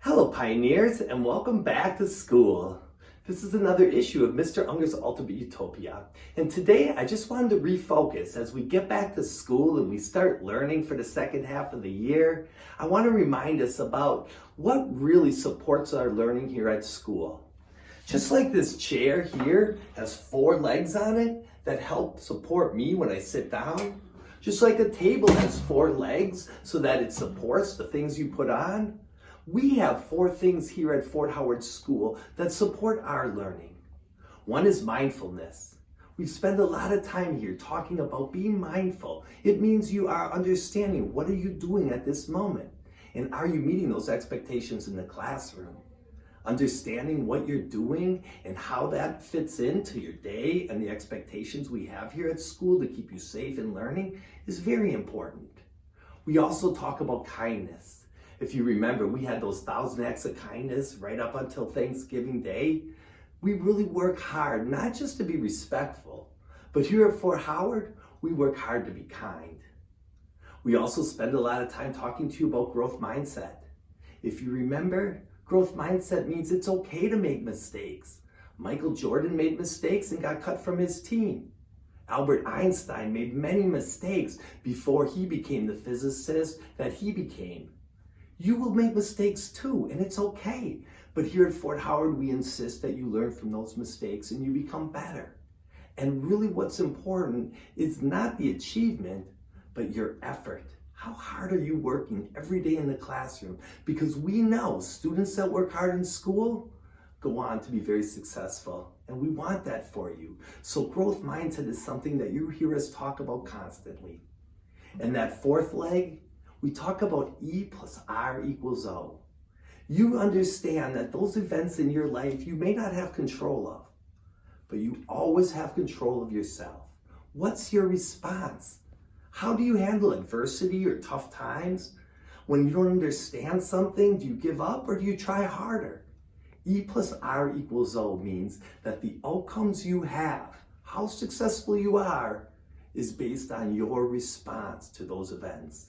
Hello, Pioneers, and welcome back to school. This is another issue of Mr. Unger's Ultimate Utopia. And today I just wanted to refocus as we get back to school and we start learning for the second half of the year. I want to remind us about what really supports our learning here at school. Just like this chair here has 4 legs on it that help support me when I sit down. Just like a table has 4 legs so that it supports the things you put on. We have 4 things here at Fort Howard School that support our learning. One is mindfulness. We've spent a lot of time here talking about being mindful. It means you are understanding what are you doing at this moment, and are you meeting those expectations in the classroom? Understanding what you're doing and how that fits into your day and the expectations we have here at school to keep you safe and learning is very important. We also talk about kindness. If you remember, we had those 1,000 acts of kindness right up until Thanksgiving Day. We really work hard, not just to be respectful, but here at Fort Howard, we work hard to be kind. We also spend a lot of time talking to you about growth mindset. If you remember, growth mindset means it's okay to make mistakes. Michael Jordan made mistakes and got cut from his team. Albert Einstein made many mistakes before he became the physicist that he became. You will make mistakes too, and it's okay. But here at Fort Howard, we insist that you learn from those mistakes and you become better. And really what's important is not the achievement, but your effort. How hard are you working every day in the classroom? Because we know students that work hard in school go on to be very successful. And we want that for you. So growth mindset is something that you hear us talk about constantly. And that 4th leg, we talk about E plus R equals O. You understand that those events in your life you may not have control of, but you always have control of yourself. What's your response? How do you handle adversity or tough times? When you don't understand something, do you give up or do you try harder? E plus R equals O means that the outcomes you have, how successful you are, is based on your response to those events.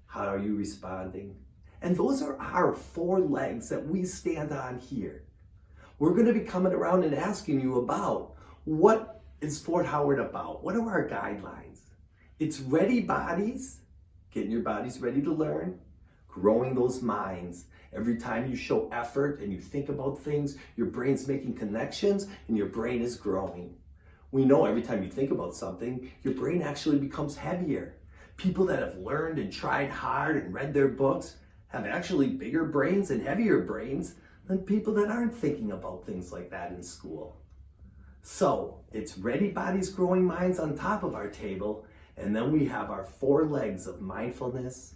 How are you responding? And those are our 4 legs that we stand on here. We're going to be coming around and asking you about what is Fort Howard about? What are our guidelines? It's ready bodies, getting your bodies ready to learn, growing those minds. Every time you show effort and you think about things, your brain's making connections and your brain is growing. We know every time you think about something, your brain actually becomes heavier. People that have learned and tried hard and read their books have actually bigger brains and heavier brains than people that aren't thinking about things like that in school. So it's ready bodies, growing minds on top of our table, and then we have our 4 legs of mindfulness,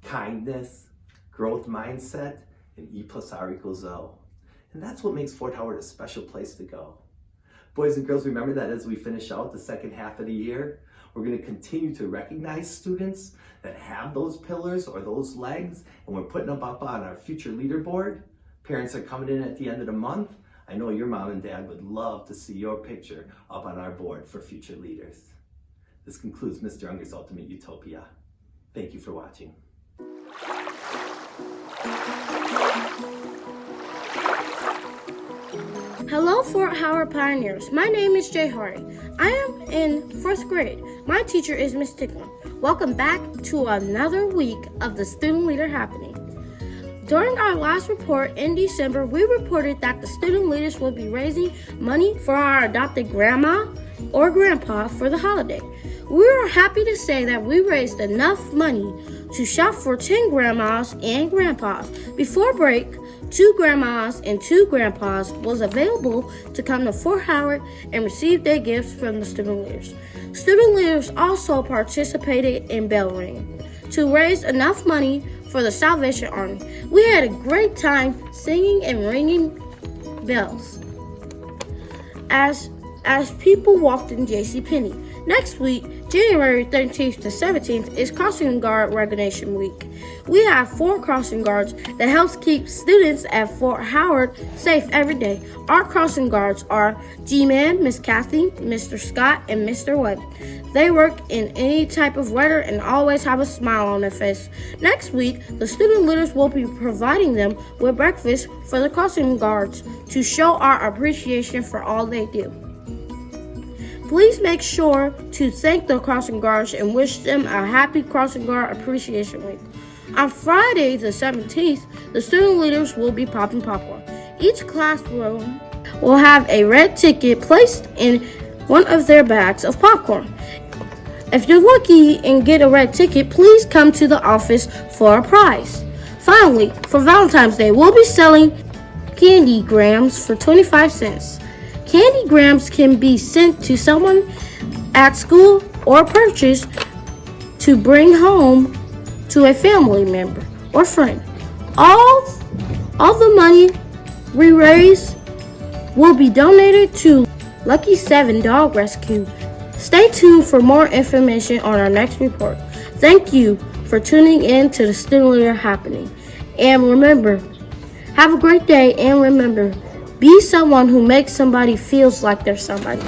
kindness, growth mindset, and E plus R equals O. And that's what makes Fort Howard a special place to go. Boys and girls, remember that as we finish out the second half of the year, we're going to continue to recognize students that have those pillars or those legs, and we're putting them up on our future leaderboard. Parents are coming in at the end of the month. I know your mom and dad would love to see your picture up on our board for future leaders. This concludes Mr. Unger's Ultimate Utopia. Thank you for watching. Hello, Fort Howard Pioneers. My name is Jay Hardy. I am in 4th grade. My teacher is Miss Tickman. Welcome back to another week of the Student Leader Happening. During our last report in December, we reported that the student leaders will be raising money for our adopted grandma or grandpa for the holiday. We are happy to say that we raised enough money to shop for 10 grandmas and grandpas. Before break, 2 grandmas and 2 grandpas was available to come to Fort Howard and receive their gifts from the student leaders. Student leaders also participated in bell ringing to raise enough money for the Salvation Army. We had a great time singing and ringing bells as people walked in JCPenney. Next week, January 13th to 17th is Crossing Guard Recognition Week. We have 4 crossing guards that helps keep students at Fort Howard safe every day. Our crossing guards are G-Man, Miss Kathy, Mr. Scott, and Mr. Webb. They work in any type of weather and always have a smile on their face. Next week, the student leaders will be providing them with breakfast for the crossing guards to show our appreciation for all they do. Please make sure to thank the crossing guards and wish them a happy Crossing Guard Appreciation Week. On Friday the 17th, the student leaders will be popping popcorn. Each classroom will have a red ticket placed in one of their bags of popcorn. If you're lucky and get a red ticket, please come to the office for a prize. Finally, for Valentine's Day, we'll be selling candy grams for 25 cents. Candy grams can be sent to someone at school or purchased to bring home to a family member or friend. All the money we raise will be donated to Lucky 7 Dog Rescue. Stay tuned for more information on our next report. Thank you for tuning in to the Student Leader Happening. And remember, have a great day, and remember, be someone who makes somebody feels like they're somebody.